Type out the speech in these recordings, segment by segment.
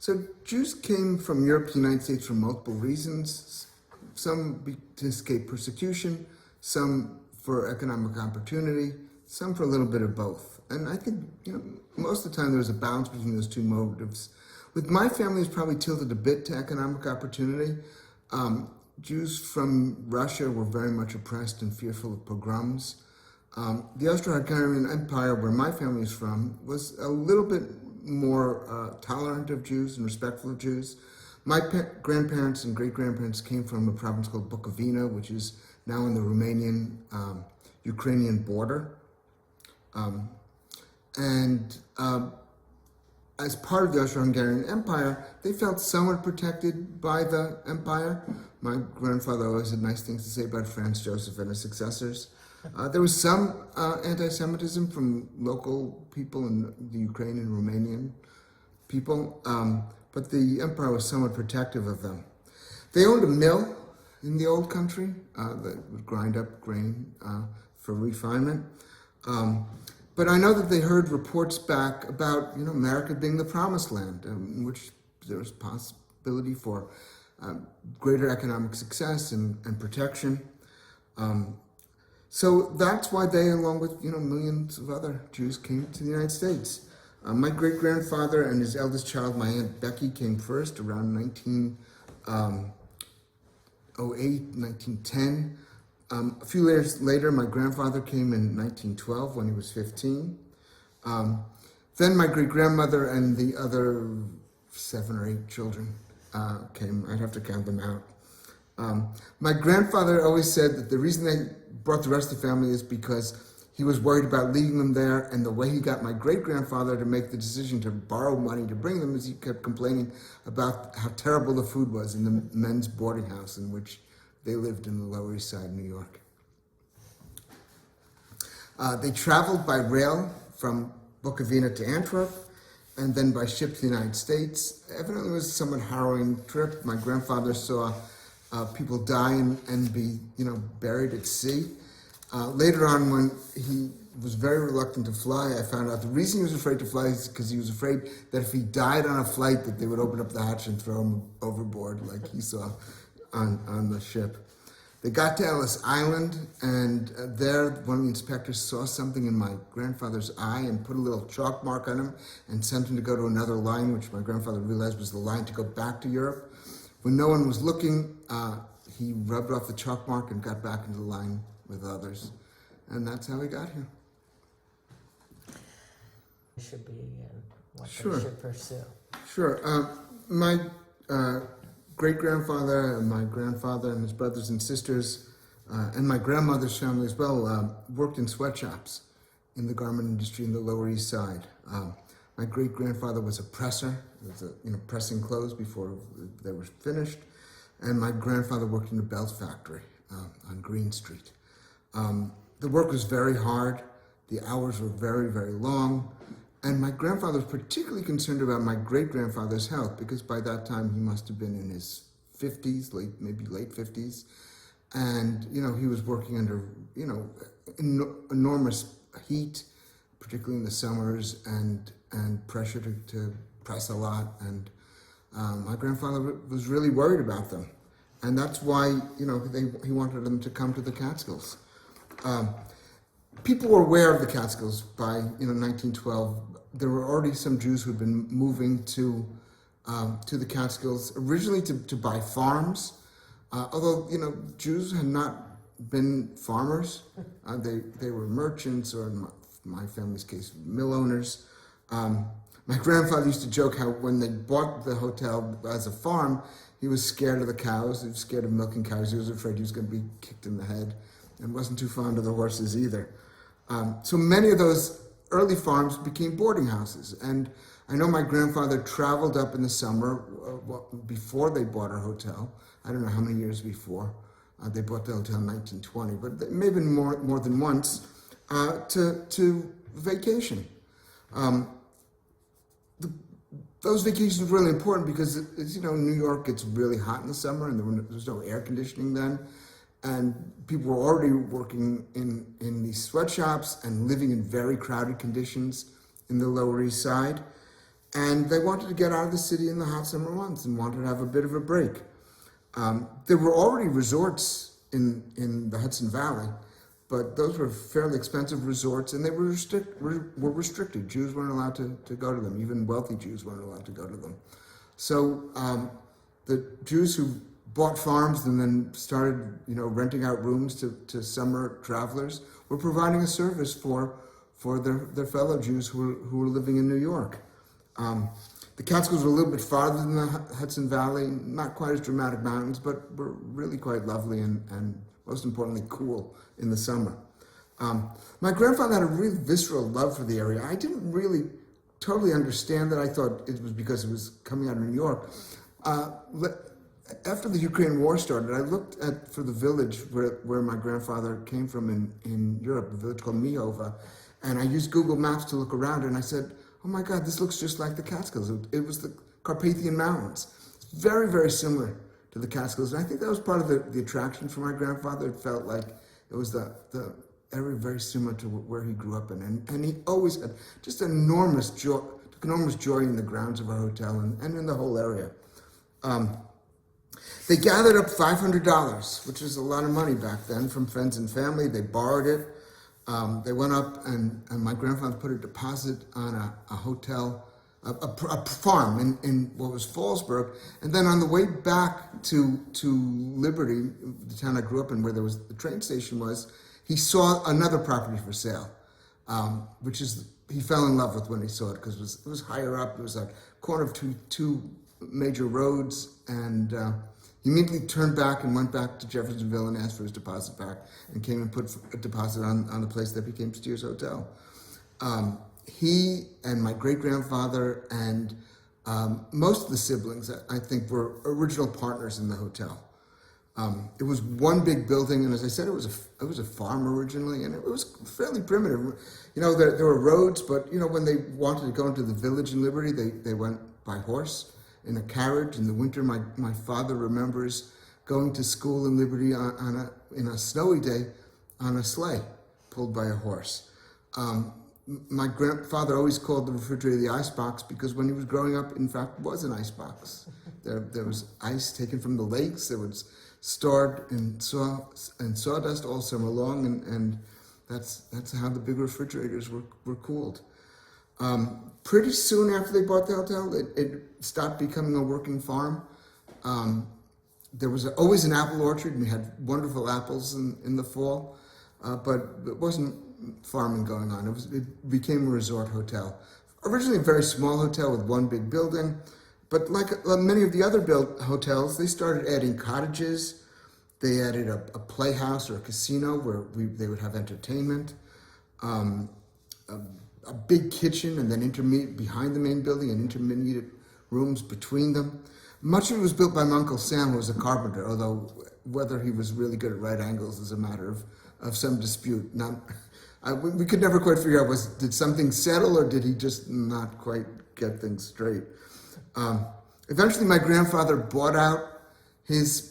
So Jews came from Europe to the United States for multiple reasons. Some to escape persecution, some for economic opportunity, some for a little bit of both. And I think, most of the time there was a balance between those two motives. With my family, it's probably tilted a bit to economic opportunity. Jews from Russia were very much oppressed and fearful of pogroms. The Austro-Hungarian Empire, where my family is from, was a little bit more tolerant of Jews and respectful of Jews. My grandparents and great-grandparents came from a province called Bukovina, which is now in the Romanian-Ukrainian border. As part of the Austro-Hungarian Empire, they felt somewhat protected by the empire. My grandfather always had nice things to say about Franz Joseph and his successors. There was some anti-Semitism from local people in the Ukrainian and Romanian people, but the empire was somewhat protective of them. They owned a mill in the old country that would grind up grain for refinement. But I know that they heard reports back about America being the promised land, in which there was possibility for greater economic success and protection. So that's why they, along with millions of other Jews, came to the United States. My great-grandfather and his eldest child, my Aunt Becky, came first around 1908, 1910. A few years later, my grandfather came in 1912 when he was 15. Then my great-grandmother and the other 7 or 8 children came. I'd have to count them out. My grandfather always said that the reason they brought the rest of the family is because he was worried about leaving them there, and the way he got my great-grandfather to make the decision to borrow money to bring them is he kept complaining about how terrible the food was in the men's boarding house in which they lived in the Lower East Side, New York. They traveled by rail from Bukovina to Antwerp, and then by ship to the United States. Evidently, it was a somewhat harrowing trip. My grandfather saw people die and be, buried at sea. Later on, when he was very reluctant to fly, I found out the reason he was afraid to fly is because he was afraid that if he died on a flight, that they would open up the hatch and throw him overboard, like he saw on the ship. They got to Ellis Island, and there one of the inspectors saw something in my grandfather's eye and put a little chalk mark on him and sent him to go to another line, which my grandfather realized was the line to go back to Europe. When no one was looking, he rubbed off the chalk mark and got back into the line with others. And that's how he got here. Should be and what Sure. they should pursue. Sure. My great-grandfather and my grandfather and his brothers and sisters and my grandmother's family as well worked in sweatshops in the garment industry in the Lower East Side. My great-grandfather was a presser, pressing clothes before they were finished, and my grandfather worked in a belt factory on Green Street. The work was very hard. The hours were very, very long. And my grandfather was particularly concerned about my great-grandfather's health because by that time he must have been in his 50s, maybe late 50s. And, he was working under, enormous heat, particularly in the summers, and pressure to press a lot. And my grandfather was really worried about them. And that's why, he wanted them to come to the Catskills. People were aware of the Catskills by 1912. There were already some Jews who had been moving to the Catskills originally to buy farms. Although Jews had not been farmers, they were merchants, or in my family's case, mill owners. My grandfather used to joke how when they bought the hotel as a farm, he was scared of the cows. He was scared of milking cows. He was afraid he was going to be kicked in the head, and wasn't too fond of the horses either. So many of those early farms became boarding houses. And I know my grandfather traveled up in the summer before they bought our hotel. I don't know how many years before. They bought the hotel in 1920, but it may have been more than once, to vacation. Those vacations were really important because, as New York gets really hot in the summer and there was no air conditioning then. And people were already working in these sweatshops and living in very crowded conditions in the Lower East Side. and they wanted to get out of the city in the hot summer months and wanted to have a bit of a break. There were already resorts in the Hudson Valley, but those were fairly expensive resorts, and they were restricted. Jews weren't allowed to go to them. Even wealthy Jews weren't allowed to go to them. So the Jews who bought farms and then started, renting out rooms to summer travelers were providing a service for their fellow Jews who were living in New York. The Catskills were a little bit farther than the Hudson Valley, not quite as dramatic mountains, but were really quite lovely and most importantly, cool in the summer. My grandfather had a really visceral love for the area. I didn't really totally understand that. I thought it was because it was coming out of New York. After the Ukraine war started, I looked for the village where my grandfather came from in Europe, a village called Mihova, and I used Google Maps to look around, and I said, oh my God, this looks just like the Catskills. It was the Carpathian Mountains. It's very, very similar to the Catskills, and I think that was part of the attraction for my grandfather. It felt like it was the area very similar to where he grew up in, and he always had just enormous joy in the grounds of our hotel and in the whole area. They gathered up $500, which is a lot of money back then, from friends and family. They borrowed it. They went up and my grandfather put a deposit on a hotel, a farm in what was Fallsburg. And then on the way back to Liberty, the town I grew up in where there was the train station was, he saw another property for sale, he fell in love with when he saw it because it was higher up. It was a corner of two major roads, and he immediately turned back and went back to Jeffersonville and asked for his deposit back and came and put a deposit on the place that became Stier's Hotel. He and my great-grandfather and most of the siblings, I think, were original partners in the hotel. It was one big building, and as I said, it was a farm originally, and it was fairly primitive. There were roads, but when they wanted to go into the village in Liberty, they went by horse in a carriage. In the winter, my father remembers going to school in Liberty in a snowy day on a sleigh pulled by a horse. My grandfather always called the refrigerator the icebox because when he was growing up, in fact, it was an icebox. There was ice taken from the lakes. There was stored in sawdust all summer long, and that's how the big refrigerators were cooled. Pretty soon after they bought the hotel, it stopped becoming a working farm. There was always an apple orchard, and we had wonderful apples in the fall, but it wasn't farming going on. It became a resort hotel. Originally a very small hotel with one big building, but like many of the other hotels, they started adding cottages. They added a playhouse or a casino where they would have entertainment, a big kitchen, and then behind the main building and intermediate rooms between them. Much of it was built by my Uncle Sam, who was a carpenter, although whether he was really good at right angles is a matter of some dispute. We could never quite figure out, did something settle or did he just not quite get things straight? Eventually, my grandfather bought out his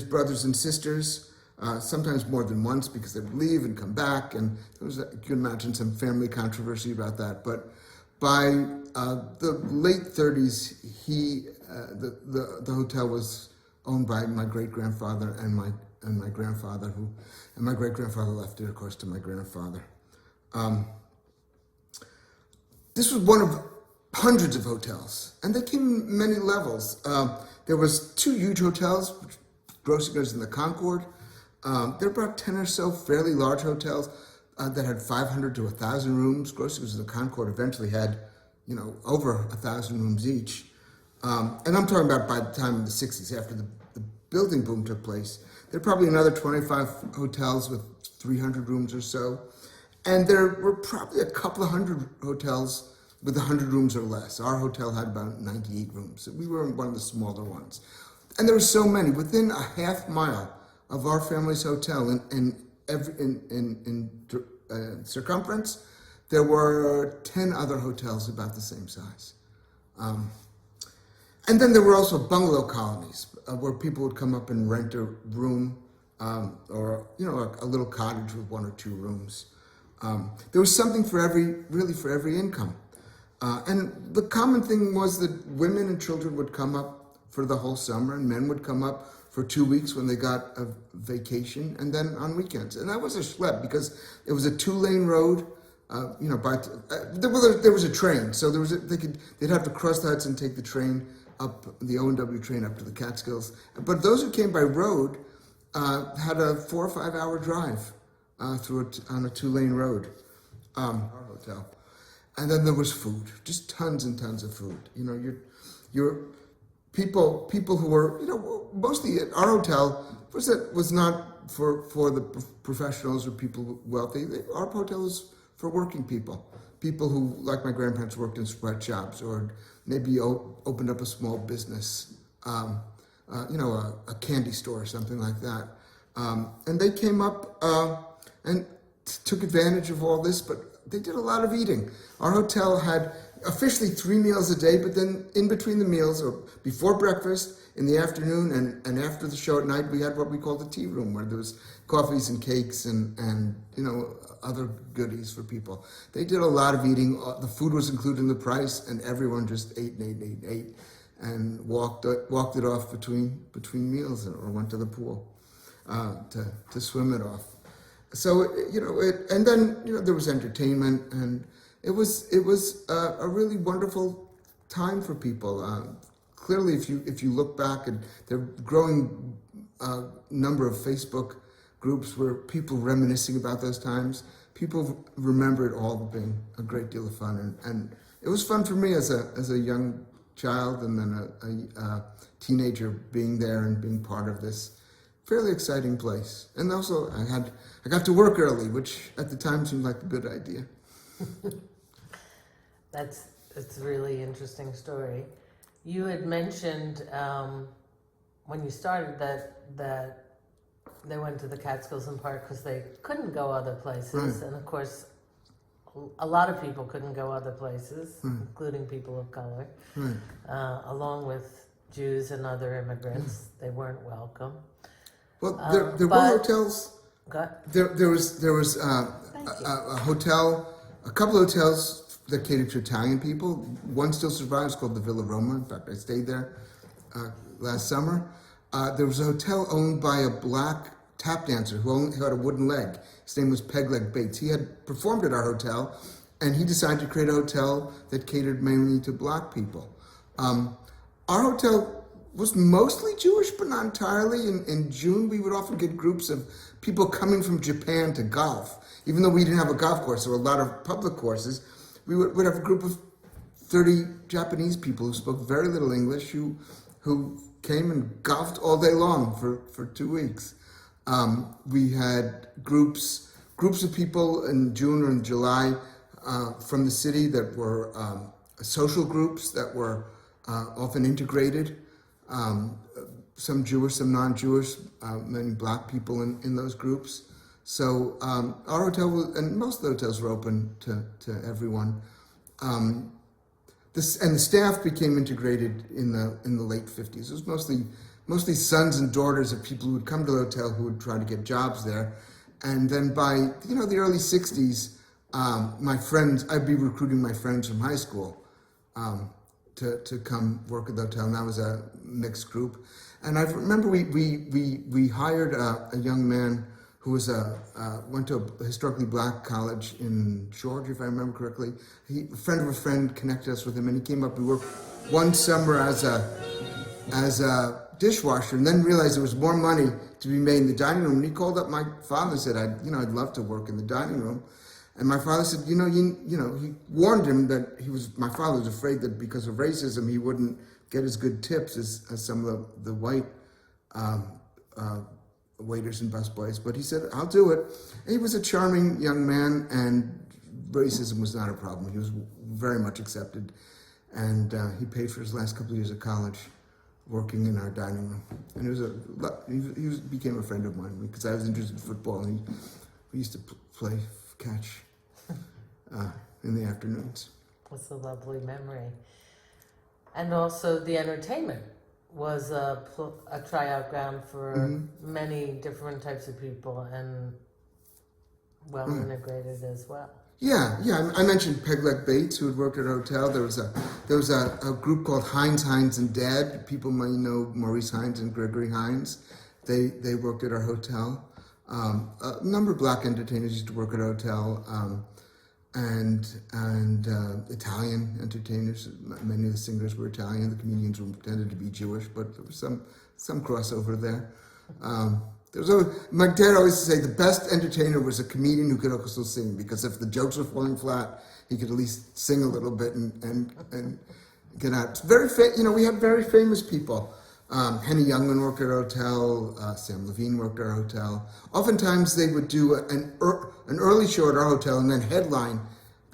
brothers and sisters, sometimes more than once because they would leave and come back, and you can imagine some family controversy about that. But by the late 30s, the hotel was owned by my great-grandfather and my grandfather, and my great-grandfather left it, of course, to my grandfather. This was one of hundreds of hotels, and they came in many levels. There was two huge hotels, Grossingers and the Concord. There were about 10 or so fairly large hotels that had 500 to 1,000 rooms. Grossingers and the Concord eventually had, over 1,000 rooms each. And I'm talking about by the time in the 60s, after the building boom took place. There were probably another 25 hotels with 300 rooms or so. And there were probably a couple of hundred hotels with 100 rooms or less. Our hotel had about 98 rooms. We were one of the smaller ones. And there were so many. Within a half mile of our family's hotel in circumference, there were 10 other hotels about the same size. And then there were also bungalow colonies where people would come up and rent a room or a little cottage with one or two rooms. There was something for every income. And the common thing was that women and children would come up for the whole summer, and men would come up for 2 weeks when they got a vacation, and then on weekends. And that was a schlep because it was a 2-lane road. There was a train, so they'd have to cross the Hudson, take the train up, the O&W train up to the Catskills. But those who came by road had a 4 or 5 hour drive on a 2-lane road. Our hotel. And then there was food, just tons and tons of food. You know, your people who were, mostly at our hotel was not for the professionals or people wealthy. Our hotel was for working people who, like my grandparents, worked in sweatshops or maybe opened up a small business, a candy store or something like that. And they came up and took advantage of all this, but they did a lot of eating. Our hotel had officially 3 meals a day, but then in between the meals, or before breakfast, in the afternoon, and after the show at night, we had what we called the tea room, where there was coffees and cakes and other goodies for people. They did a lot of eating. The food was included in the price, and everyone just ate and ate, and walked it off between meals, or went to the pool to swim it off. So and then there was entertainment, and it was a really wonderful time for people. Clearly, if you look back, and there are growing number of Facebook groups where people reminiscing about those times, people remember it all being a great deal of fun, and it was fun for me as a young child, and then a teenager being there and being part of this fairly exciting place. And also, I got to work early, which at the time seemed like a good idea. It's a really interesting story. You had mentioned when you started that they went to the Catskills in part because they couldn't go other places, Right. and of course, a lot of people couldn't go other places, Right. including people of color, Right. along with Jews and other immigrants. They weren't welcome. Well, there were but- hotels. Got There was Thank you. a hotel, a couple of hotels that catered to Italian people. One still survives, called the Villa Roma. In fact, I stayed there last summer. There was a hotel owned by a black tap dancer who had a wooden leg. His name was Pegleg Bates. He had performed at our hotel, and he decided to create a hotel that catered mainly to black people. Our hotel was mostly Jewish, but not entirely. In June, we would often get groups of people coming from Japan to golf. Even though we didn't have a golf course, there were a lot of public courses. We would have a group of 30 Japanese people who spoke very little English, who came and golfed all day long for 2 weeks. We had groups of people in June or in July from the city that were social groups that were often integrated. Some Jewish, some non-Jewish, many black people in those groups. So our hotel and most of the hotels were open to everyone. And the staff became integrated in the late 50s. It was mostly sons and daughters of people who would come to the hotel who would try to get jobs there. And then by the early 60s, my friends, I'd be recruiting my friends from high school to come work at the hotel, and that was a mixed group. And I remember we hired a young man who was went to a historically black college in Georgia, if I remember correctly. A friend of a friend connected us with him, and he came up. We worked one summer as a dishwasher, and then realized there was more money to be made in the dining room. And he called up my father and said, I'd love to work in the dining room. And my father said, he warned him that my father was afraid that because of racism, he wouldn't get as good tips as some of the white waiters and busboys. But he said, I'll do it. And he was a charming young man, and racism was not a problem. He was very much accepted. And he paid for his last couple of years of college working in our dining room. And he became a friend of mine because I was interested in football, and we used to play catch in the afternoons. It's a lovely memory. And also the entertainment was a tryout ground for many different types of people, and well integrated as well. Yeah, I mentioned Pegleg Bates, who had worked at a hotel. There was a group called Hines and Dad. People might know Maurice Hines and Gregory Hines. They worked at our hotel. A number of black entertainers used to work at our hotel, and Italian entertainers. Many of the singers were Italian. The comedians tended to be Jewish, but there was some crossover there. My dad always used to say the best entertainer was a comedian who could also sing, because if the jokes were falling flat, he could at least sing a little bit and get out. It's we had very famous people. Henny Youngman worked at our hotel. Sam Levine worked at our hotel. Oftentimes they would do an early show at our hotel and then headline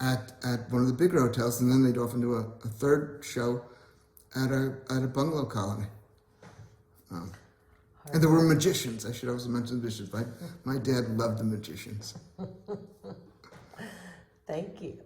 at one of the bigger hotels, and then they'd often do a third show at a bungalow colony. And there were magicians. I should also mention the magicians. My dad loved the magicians. Thank you.